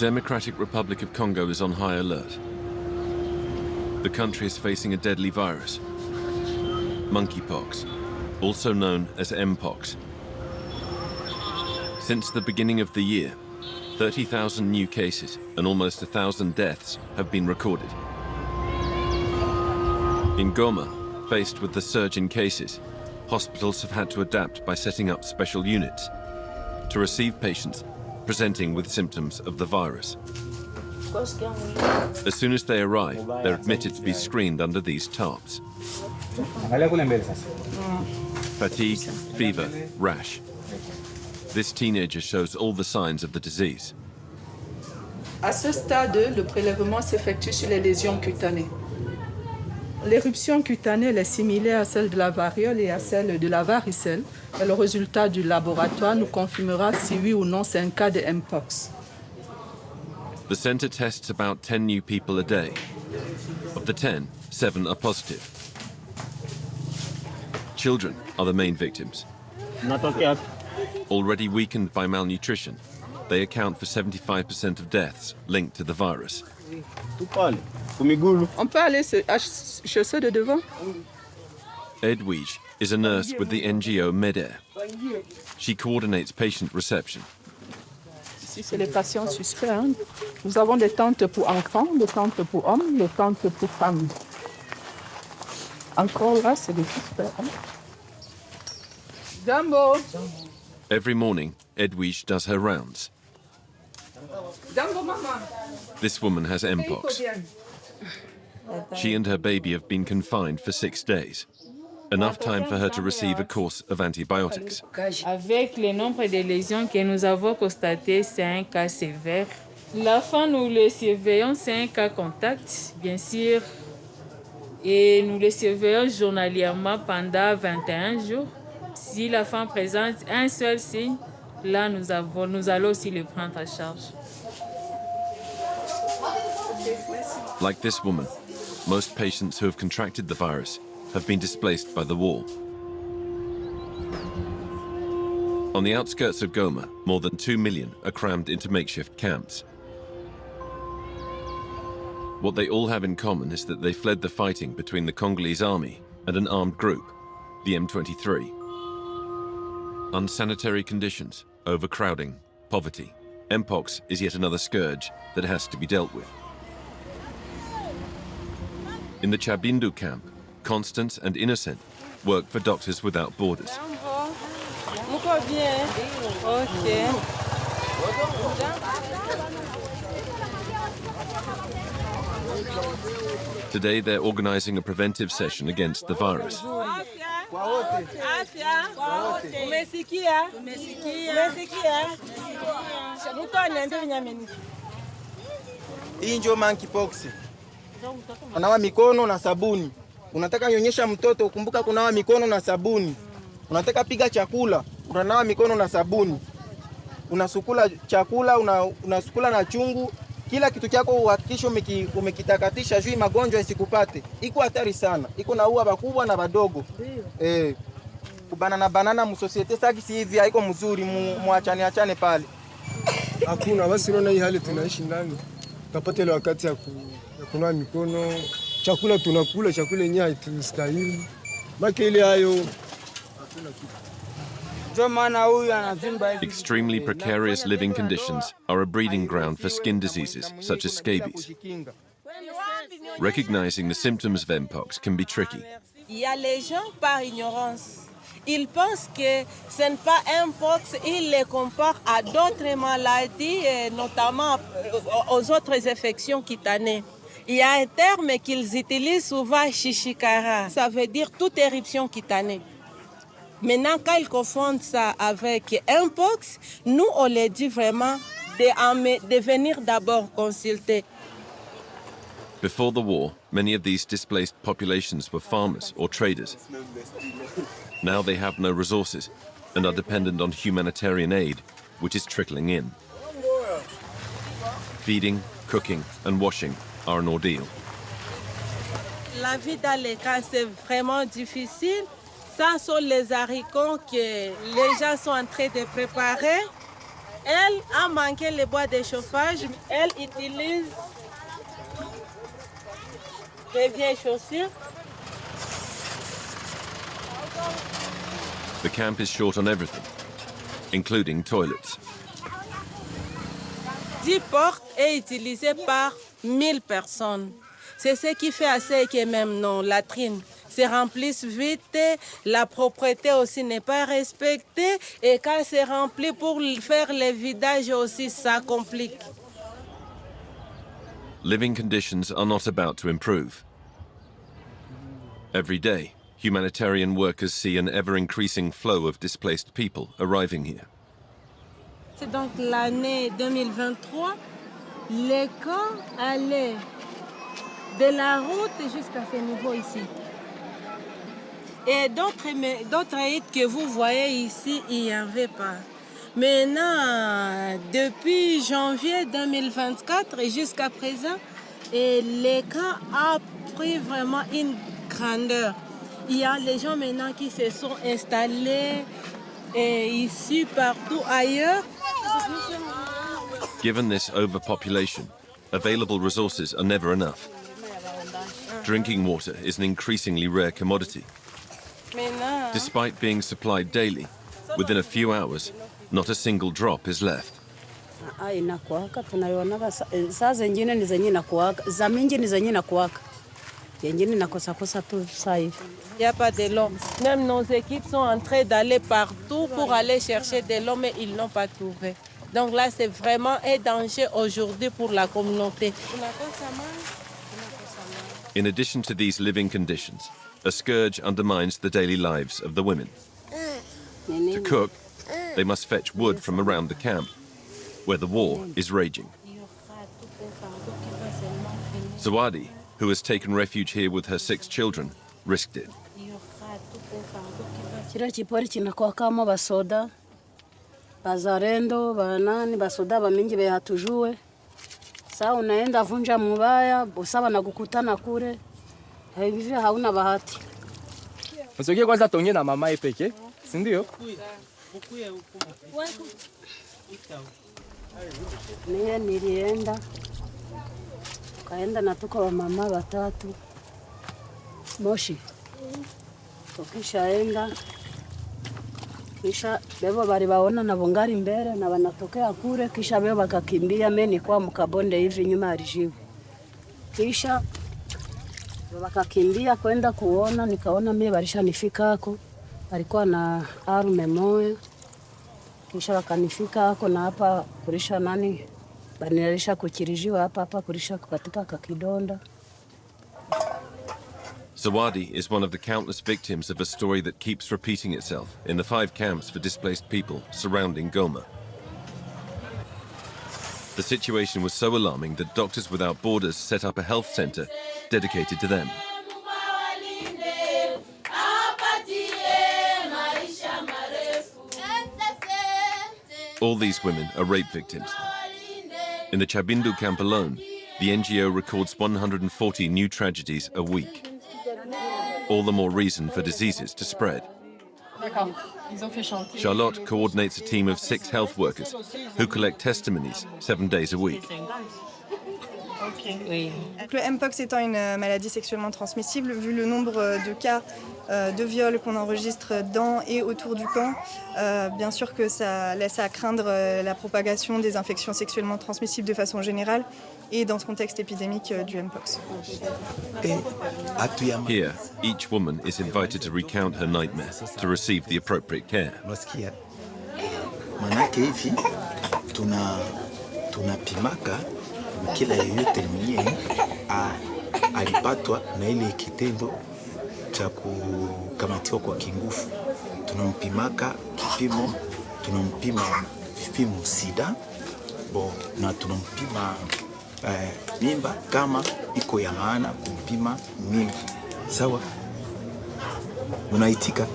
Democratic Republic of Congo is on high alert. The country is facing a deadly virus, monkeypox, also known as Mpox. Since the beginning of the year, 30,000 new cases and almost 1,000 deaths have been recorded. In Goma, faced with the surge in cases, hospitals have had to adapt by setting up special units to receive patients presenting with symptoms of the virus. As soon as they arrive, they're admitted to be screened under these tarps. Fatigue, fever, rash. This teenager shows all the signs of the disease. À ce stade, le prélèvement s'effectue sur les lésions cutanées. L'éruption cutanée est similaire à celle de la variole et à celle de la varicelle. Et le résultat du laboratoire nous confirmera si oui ou non c'est un cas de Mpox. The center tests about 10 new people a day. Of the 10, 7 are positive. Children are the main victims. Already weakened by malnutrition, they account for 75% of deaths linked to the virus. On peut aller chez ceux de devant? Edwige is a nurse with the NGO MEDAIR. She coordinates patient reception. Ici, c'est les patients suspects. Hein. Nous avons des tentes pour enfants, des tentes pour hommes, des tentes pour femmes. Encore là, c'est des suspects. Hein. Jumbo! Every morning, Edwige does her rounds. Jumbo, mama! This woman has Mpox. She and her baby have been confined for 6 days. Enough time for her to receive a course of antibiotics. Avec le nombre de lésions que nous avons constaté, c'est un cas sévère. L'enfant, nous le surveillons, c'est un cas contact, bien sûr. Et nous le surveillons journalièrement pendant 21 jours. Si l'enfant présente un seul signe, là, nous allons aussi le prendre en charge. Like this woman, most patients who have contracted the virus have been displaced by the war. On the outskirts of Goma, more than 2 million are crammed into makeshift camps. What they all have in common is that they fled the fighting between the Congolese army and an armed group, the M23. Unsanitary conditions, overcrowding, poverty. Mpox is yet another scourge that has to be dealt with. In the Chabindu camp, Constance and Innocent work for Doctors Without Borders. Today they're organizing a preventive session against the virus. Hii ndio monkeypox. Unawa mikono na sabuni. Unataka nyonyesha mtoto, kumbuka kunawa mikono na sabuni. Unataka piga chakula, unanawa mikono na sabuni. Unasukula chakula, unasukula na chungu. Kila kitu chako uhakikishe umekitakatisha juu magonjwa isikupate. Iko hatari sana. Iko naua bakubwa na badogo. Banana mu societe sasa hivi haiko mzuri, muachane pale. Hakuna basi unaona hii hali tunaishi ndani. Tapata ile wakati ya kunawa mikono, chakula tunakula, chakula yenyewe haitustahili. Maki ile hayo hakuna kitu. Extremely precarious living conditions are a breeding ground for skin diseases such as scabies. Recognizing the symptoms of Mpox can be tricky. Il y a les gens par ignorance. Ils pensent que ce n'est pas Mpox, ils les comparent à d'autres maladies, notamment aux autres infections cutanées. Il y a un terme qu'ils utilisent souvent, chichikara. Ça veut dire toute éruption cutanée. Maintenant, quand ils confondent ça avec Mpox, nous, on les dit vraiment de venir d'abord consulter. Before the war, many of these displaced populations were farmers or traders. Now they have no resources and are dependent on humanitarian aid, which is trickling in. Feeding, cooking, and washing are an ordeal. La vie dans les camps, c'est vraiment difficile. Ça sont les haricots que les gens sont en train de préparer. Elle a manqué le bois de chauffage. Elle utilise des vieilles chaussures. The camp is short on everything, including toilets. 10 portes est utilisée par 1000 personnes. C'est ce qui fait assez que même nos latrines se remplissent vite, la propreté aussi n'est pas respectée et quand c'est rempli pour faire le vidage aussi, ça complique. Living conditions are not about to improve. Every day, humanitarian workers see an ever-increasing flow of displaced people arriving here. C'est donc l'année 2023, les camps allaient de la route jusqu'à ce niveau ici. Et d'autres aides que vous voyez ici, il n'y avait pas. Maintenant, depuis janvier 2024 et jusqu'à présent, les camps ont pris vraiment une grandeur. Il y a les gens maintenant qui se sont installés ici, partout ailleurs. Given this overpopulation, available resources are never enough. Drinking water is an increasingly rare commodity. Despite being supplied daily, within a few hours, not a single drop is left. Inakuwaka tunaiona saa zingine ni zenye inakuwaka, za mingi ni zenye inakuwaka, yengine inakosa tu saa hivi. Il n'y a pas de l'eau. Même nos équipes sont en train d'aller partout pour aller chercher de l'eau, mais ils n'ont pas trouvé. Donc là, c'est vraiment un danger aujourd'hui pour la communauté. In addition to these living conditions, a scourge undermines the daily lives of the women. To cook, they must fetch wood from around the camp, where the war is raging. Zawadi, who has taken refuge here with her 6 children, risked it. Kile kipori kinakuwa kama basoda, bazarendo, banani, basoda bamingi be hatujue. Sasa unaenda vunja mubaya, bosa wanakukutana kule. Hivi hauna bahati. Msogie kwanza tonge na mama pekee, si ndio? Mimi nilienda. Kaenda natoka wa mama watatu. Moshi. Tukishaenda. Kisha bebo bali baona na bongari mbele na wanatokea kule kisha bebo bakakimbia mimi nilikuwa mkabonde hivi nyuma alijibu. Kisha wakakimbia kwenda kuona nikaona mimi walishanifika hako. Alikuwa na arme moja. Kisha wakanifika hako na hapa kulisha nani banilisha kukirijiwa hapa kulisha katika kakidonda. Zawadi is one of the countless victims of a story that keeps repeating itself in the 5 camps for displaced people surrounding Goma. The situation was so alarming that Doctors Without Borders set up a health center dedicated to them. All these women are rape victims. In the Chabindu camp alone, the NGO records 140 new tragedies a week. All the more reason for diseases to spread. Charlotte coordinates a team of 6 health workers who collect testimonies 7 days a week. Le Mpox étant une maladie sexuellement transmissible, vu le nombre de cas de viol qu'on enregistre dans et autour du camp, bien sûr que ça laisse à craindre la propagation des infections sexuellement transmissibles de façon générale et dans ce contexte épidémique du Mpox. Here, each woman is invited to recount her nightmare to receive the appropriate care. Manake hivi tunapimaka kila yeyote mwenyewe alipatwa na ile kitendo cha kukamatiwa kwa kingufu. Tunampimaka kipimo, tunampima vipimo sida na tunampima mimba kama iko ya maana kumpima mimba. Sawa? Unaitika?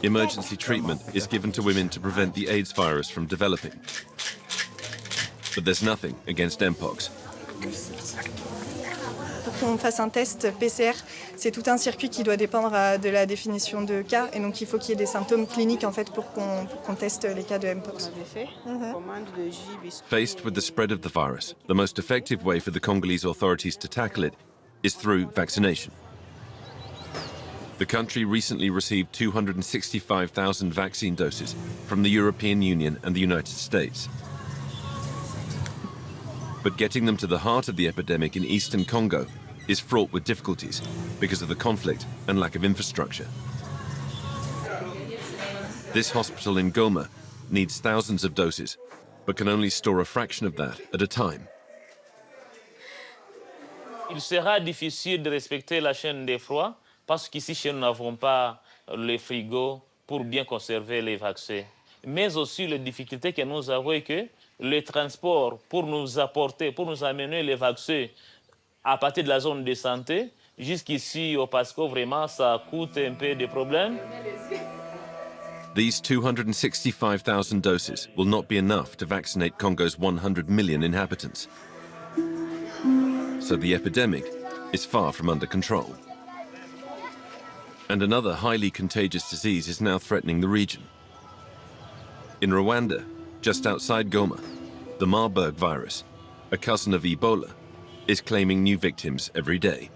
Emergency treatment is given to women to prevent the AIDS virus from developing. But there's nothing against Mpox. Pour qu'on fasse un test PCR, c'est tout un circuit qui doit dépendre de la définition de cas. Et donc, il faut qu'il y ait des symptômes cliniques en fait, pour qu'on teste les cas de Mpox. Faced with the spread of the virus, the most effective way for the Congolese authorities to tackle it is through vaccination. The country recently received 265,000 vaccine doses from the European Union and the United States. But getting them to the heart of the epidemic in eastern Congo is fraught with difficulties because of the conflict and lack of infrastructure. This hospital in Goma needs thousands of doses, but can only store a fraction of that at a time. Il sera difficile de respecter la chaîne des froids parce qu'ici, chez nous, n'avons pas les frigos pour bien conserver les vaccins. Mais aussi, la difficulté que nous avons est que le transport pour nous apporter, pour nous amener les vaccins à partir de la zone de santé, jusqu'ici au Pasco, vraiment, ça coûte un peu de problèmes. These 265,000 doses will not be enough to vaccinate Congo's 100 million inhabitants. So the epidemic is far from under control. And another highly contagious disease is now threatening the region. In Rwanda, just outside Goma, the Marburg virus, a cousin of Ebola, is claiming new victims every day.